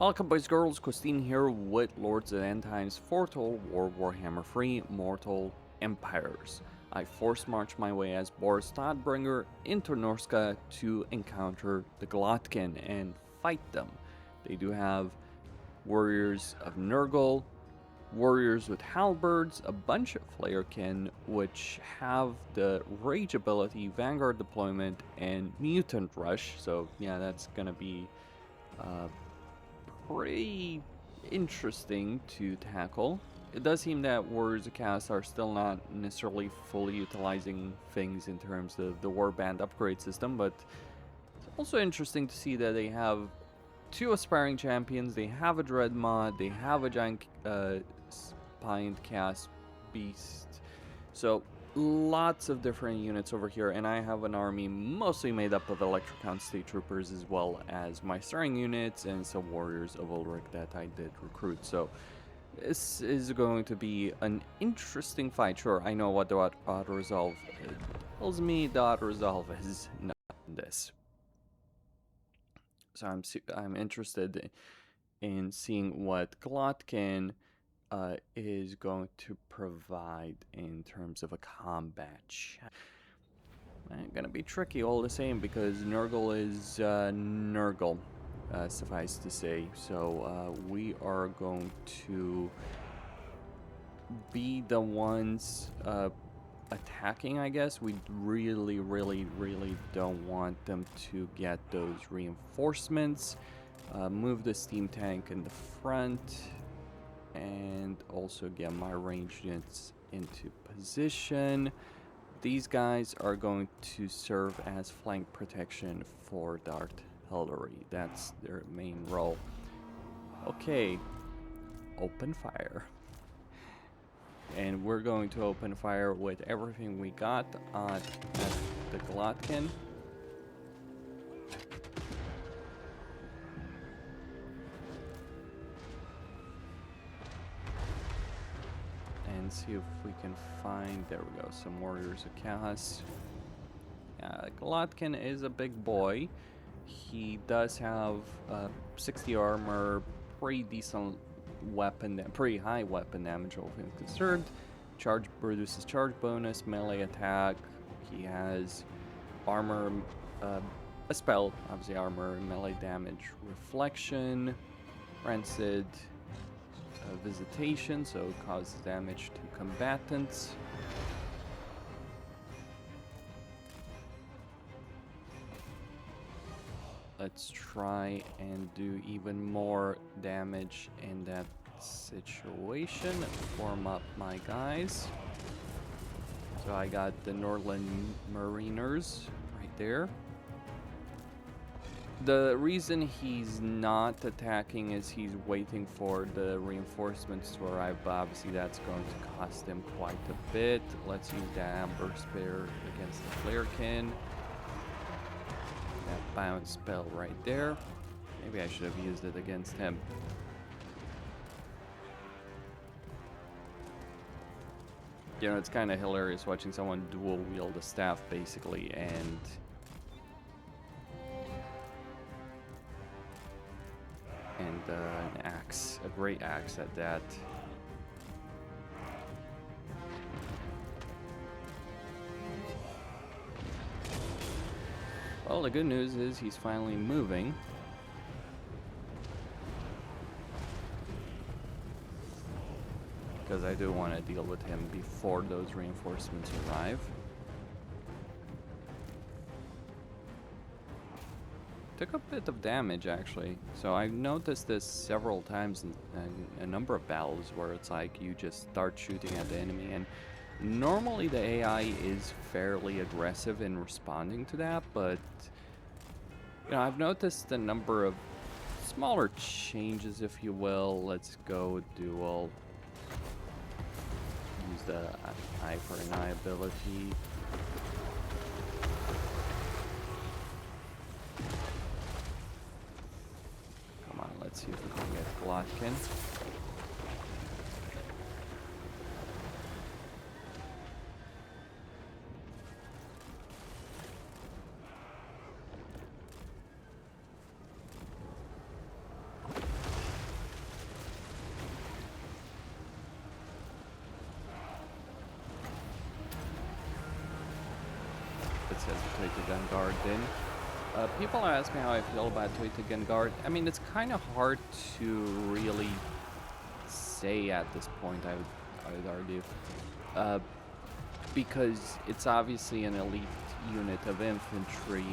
Welcome boys and girls, Costin here with Lords of the End Times for Total War Warhammer 3 Mortal Empires. I force march my way as Boris Todbringer into Norsca to encounter the Glotkin and fight them. They do have warriors of Nurgle, warriors with halberds, a bunch of flarekin which have the rage ability, vanguard deployment, and mutant rush. So yeah, that's gonna be pretty interesting to tackle. It does seem that Warriors of Chaos are still not necessarily fully utilizing things in terms of the Warband upgrade system, but it's also interesting to see that they have two aspiring champions, they have a Dread mod, they have a giant Spined Chaos Beast. So lots of different units over here, and I have an army mostly made up of Electrocount State Troopers as well as my starring units and some Warriors of Ulrich that I did recruit. So this is going to be an interesting fight. Sure, I know what the auto-resolve tells me. The auto-resolve is not this. So I'm interested in seeing what Glotkin is going to provide in terms of a combat chat. Gonna be tricky all the same because Nurgle is Nurgle, suffice to say. So we are going to be the ones attacking, I guess. We really don't want them to get those reinforcements. Move the steam tank in the front and also get my ranged units into position. These guys are going to serve as flank protection for the artillery. That's their main role. Okay, open fire. And we're going to open fire with everything we got at the Glotkin. And see if we can find, there we go, some Warriors of Chaos. Glotkin is a big boy. He does have 60 armor, pretty decent weapon, pretty high weapon damage, all things considered. Charge reduces charge bonus, melee attack. He has armor, a spell, obviously armor, melee damage, reflection, rancid, visitation, so it causes damage to combatants. Let's try and do even more damage in that situation. Form up my guys. So I got the Norland Mariners right there. The reason he's not attacking is he's waiting for the reinforcements to arrive, but obviously that's going to cost him quite a bit. Let's use the Amber Spear against the Flarekin. That bounce spell right there. Maybe I should have used it against him. You know, it's kind of hilarious watching someone dual wield a staff basically and an axe, a great axe at that. Well, the good news is he's finally moving. Because I do want to deal with him before those reinforcements arrive. Took a bit of damage actually, so I've noticed this several times in a number of battles where it's like you just start shooting at the enemy, and normally the AI is fairly aggressive in responding to that, but you know, I've noticed a number of smaller changes, if you will. Let's go dual. Use the eye for an eye ability. Let's see if we can get Glotkin. Toyota Guard did. People ask me how I feel about Toyota Guard. I mean, it's kind of hard to really say at this point, I would argue. Because it's obviously an elite unit of infantry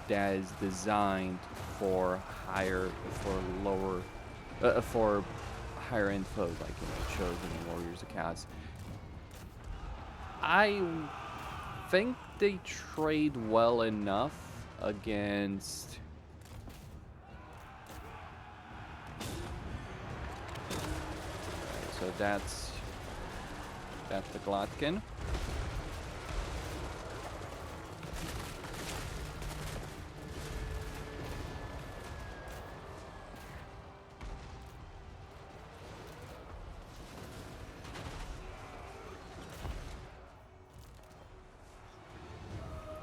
that is designed for higher end foes, like, you know, Chosen and Warriors of Chaos. I think they trade well enough against so that's the Glotkin.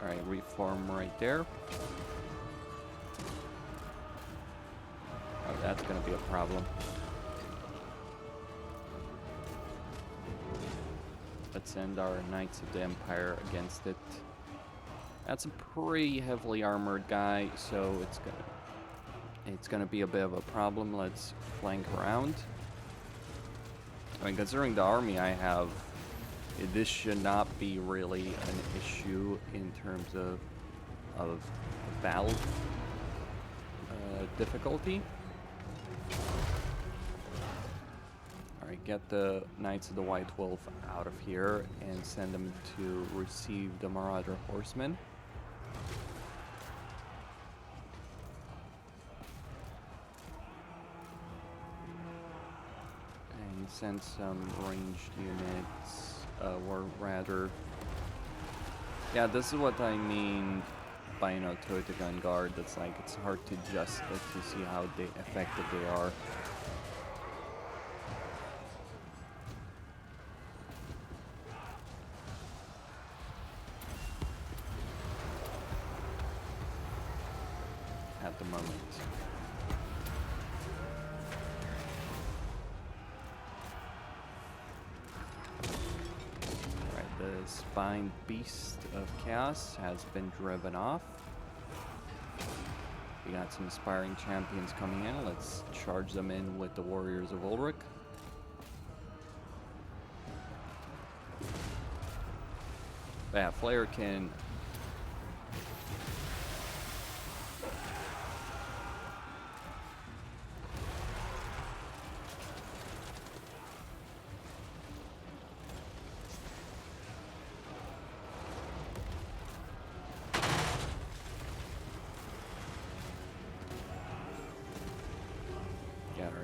Alright, reform right there. Oh, that's gonna be a problem. Let's send our Knights of the Empire against it. That's a pretty heavily armored guy, so it's gonna be a bit of a problem. Let's flank around. I mean, considering the army I have, this should not be really an issue in terms of battle difficulty. Alright, get the Knights of the White Wolf out of here and send them to receive the Marauder Horsemen. And send some ranged units. Or rather, yeah, this is what I mean by, you know, Toyota Guard. It's like, it's hard to just to see how effective they are. At the moment. The Spine Beast of Chaos has been driven off. We got some aspiring champions coming in. Let's charge them in with the Warriors of Ulrich. Yeah, Flare can...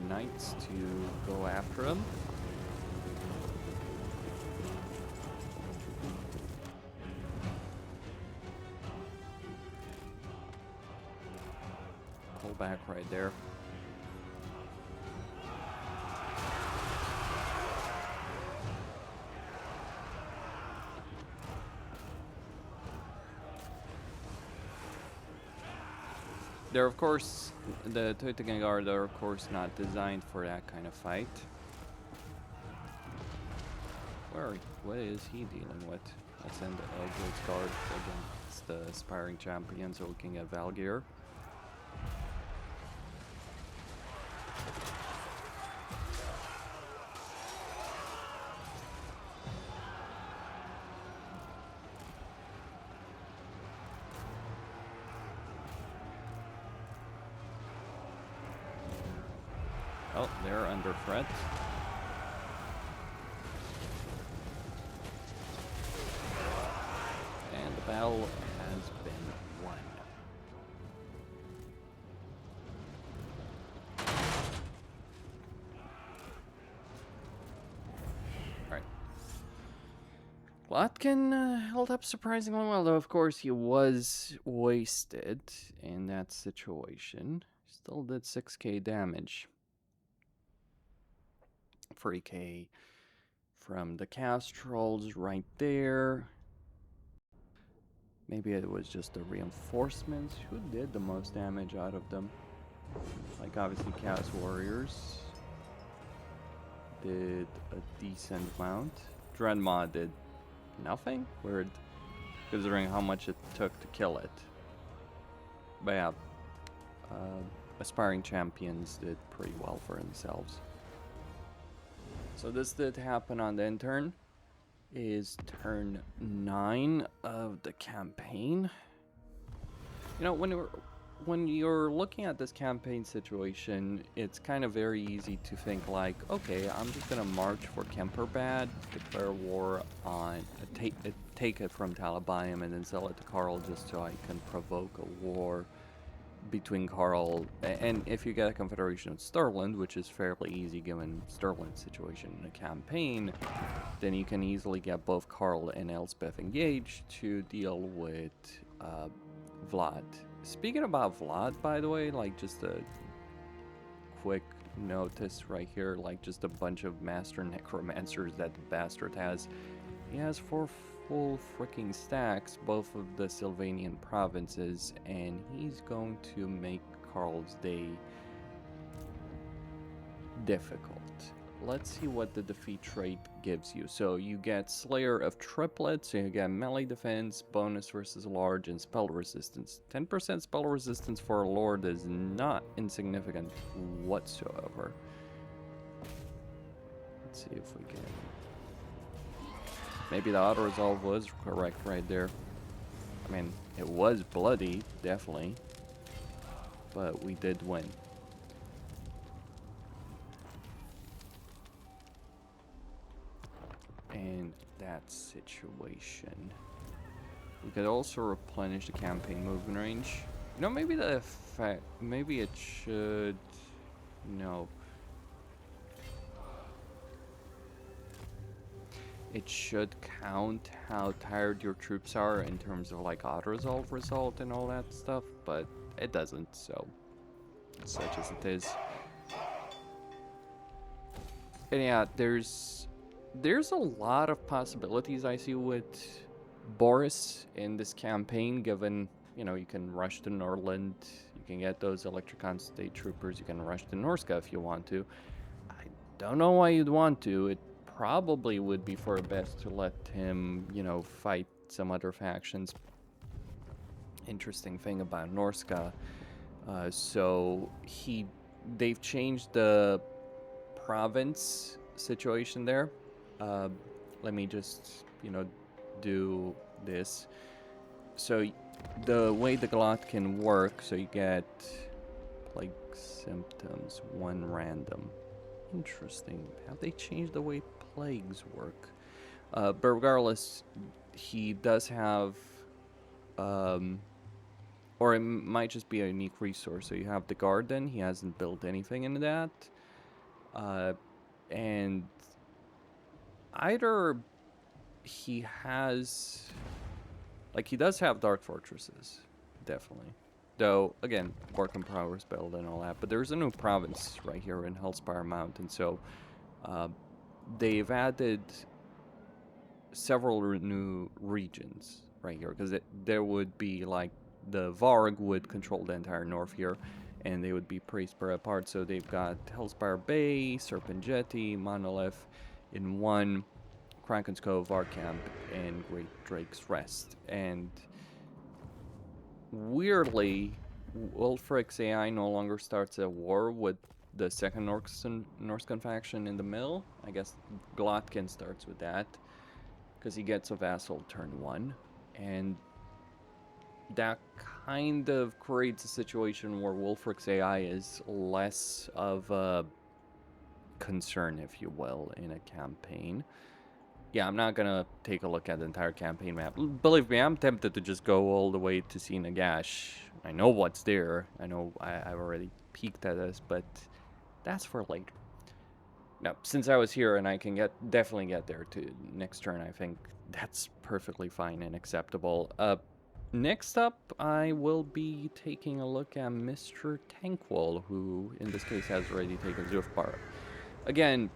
Knights to go after him. Pull back right there. They're, of course, the Toyota Guard are, of course, not designed for that kind of fight. What is he dealing with? Let's send the Eldritch Guard against the aspiring champions looking at Valgeir. Oh, they're under threat. And the battle has been won. Alright. Glotkin held up surprisingly well, though of course he was wasted in that situation. Still did 6k damage. 3k from the Chaos Trolls right there. Maybe it was just the reinforcements. Who did the most damage out of them? Like, obviously Chaos Warriors did a decent amount. Dreadmaw did nothing? Weird. considering how much it took to kill it. But yeah, aspiring champions did pretty well for themselves. So this did happen on the end turn. Is turn 9 of the campaign. You know, when you're looking at this campaign situation, it's kind of very easy to think like, okay, I'm just gonna march for Kemperbad, declare war on, take it from Talabayam, and then sell it to Karl just so I can provoke a war between Karl, and if you get a confederation of Stirland, which is fairly easy given Stirland's situation in a campaign, then you can easily get both Karl and Elspeth engaged to deal with Vlad. Speaking about Vlad, by the way, like just a quick notice right here, like just a bunch of master necromancers that the bastard has. He has 4 full freaking stacks, both of the Sylvanian provinces, and he's going to make Karl's day difficult. Let's see what the defeat trait gives you. So you get Slayer of Triplets, so you get melee defense, bonus versus large, and spell resistance. 10% spell resistance for a lord is not insignificant whatsoever. Let's see if we can... Maybe the auto-resolve was correct right there. I mean, it was bloody, definitely. But we did win. And that situation. We could also replenish the campaign movement range. You know, maybe the effect... Maybe it should... No. It should count how tired your troops are in terms of like auto-resolve result and all that stuff, but it doesn't, so such as it is. And yeah, there's a lot of possibilities I see with Boris in this campaign, given, you know, you can rush to Norland, you can get those Electricon state troopers, you can rush to Norsca if you want to. I don't know why you'd want to. It probably would be for best to let him, you know, fight some other factions. Interesting thing about Norsca, so they've changed the province situation there. Let me just, you know, do this. So the way the Glotkin work, so you get plague symptoms, 1 random. Interesting. Have they changed the way plagues work? But regardless, he does have, or it might just be a unique resource. So you have the garden. He hasn't built anything into that. And either he has, like, he does have dark fortresses, definitely. Though, again, work in progress build and all that. But there's a new province right here in Hellspire Mountain. So they've added several new regions right here. Because there would be, like, the Varg would control the entire north here. And they would be pretty spread apart. So they've got Hellspire Bay, Serpent Jetty, Monolith in one, Kraken's Cove, Arcamp, and Great Drake's Rest. And weirdly, Ulfric's AI no longer starts a war with the second Norskan faction in the mill. I guess Glotkin starts with that, because he gets a vassal turn 1. And that kind of creates a situation where Wulfric's AI is less of a concern, if you will, in a campaign. Yeah, I'm not gonna take a look at the entire campaign map. Believe me, I'm tempted to just go all the way to see Nagash. I know what's there. I know I've already peeked at this, but that's for later. Now, since I was here and I can definitely get there to next turn, I think that's perfectly fine and acceptable. Next up, I will be taking a look at Mr. Tankwall, who in this case has already taken Zufbar. Again,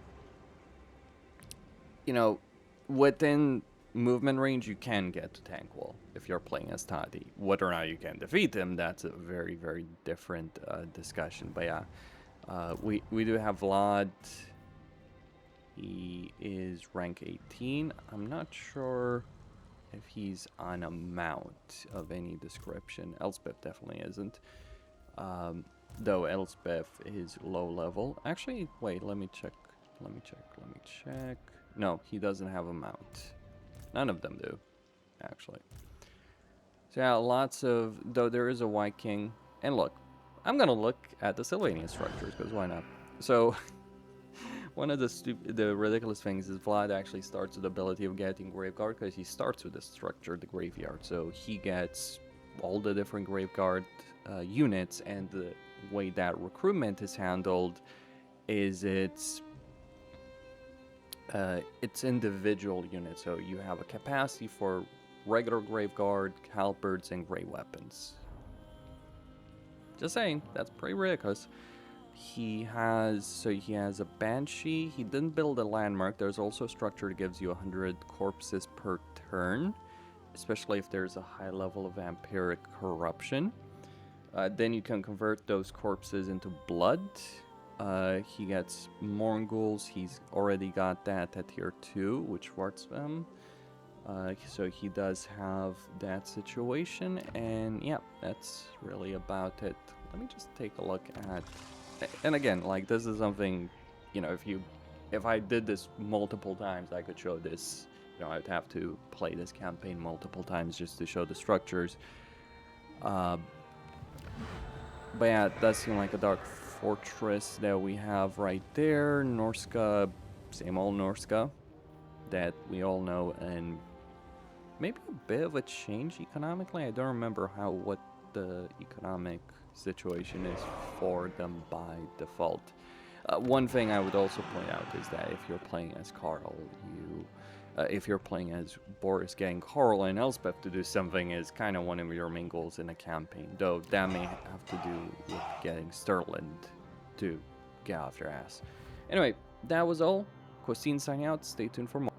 you know, within movement range, you can get to Tankwall if you're playing as Toddy. Whether or not you can defeat him, that's a very, very different discussion. But yeah, we do have Vlad. He is rank 18. I'm not sure if he's on a mount of any description. Elspeth definitely isn't. Though Elspeth is low level. Actually, wait, let me check. No, he doesn't have a mount. None of them do, actually. So yeah, lots of, though there is a White King. And look, I'm gonna look at the Sylvania structures, because why not? So, one of the ridiculous things is Vlad actually starts with the ability of getting Graveguard, because he starts with the structure, the Graveyard. So he gets all the different Graveguard units, and the way that recruitment is handled is it's individual units. So you have a capacity for regular Graveguard, halberds, and Grey Weapons. Just saying, that's pretty ridiculous. He has a Banshee. He didn't build a landmark. There's also a structure that gives you 100 corpses per turn, especially if there's a high level of vampiric corruption. Then you can convert those corpses into blood. He gets Morghuls. He's already got that at tier 2, which works for him. So he does have that situation, and yeah, that's really about it. Let me just take a look at, and again, like, this is something, you know, if I did this multiple times, I could show this. You know, I'd have to play this campaign multiple times just to show the structures. But yeah, it does seem like a dark fortress that we have right there. Norsca, same old Norsca that we all know, and maybe a bit of a change economically. I don't remember what the economic situation is for them by default. One thing I would also point out is that if you're playing as Carl, if you're playing as Boris, getting Carl and Elspeth to do something is kind of one of your main goals in a campaign, though that may have to do with getting Sterling to get off your ass. Anyway, that was all. Costin signing out. Stay tuned for more.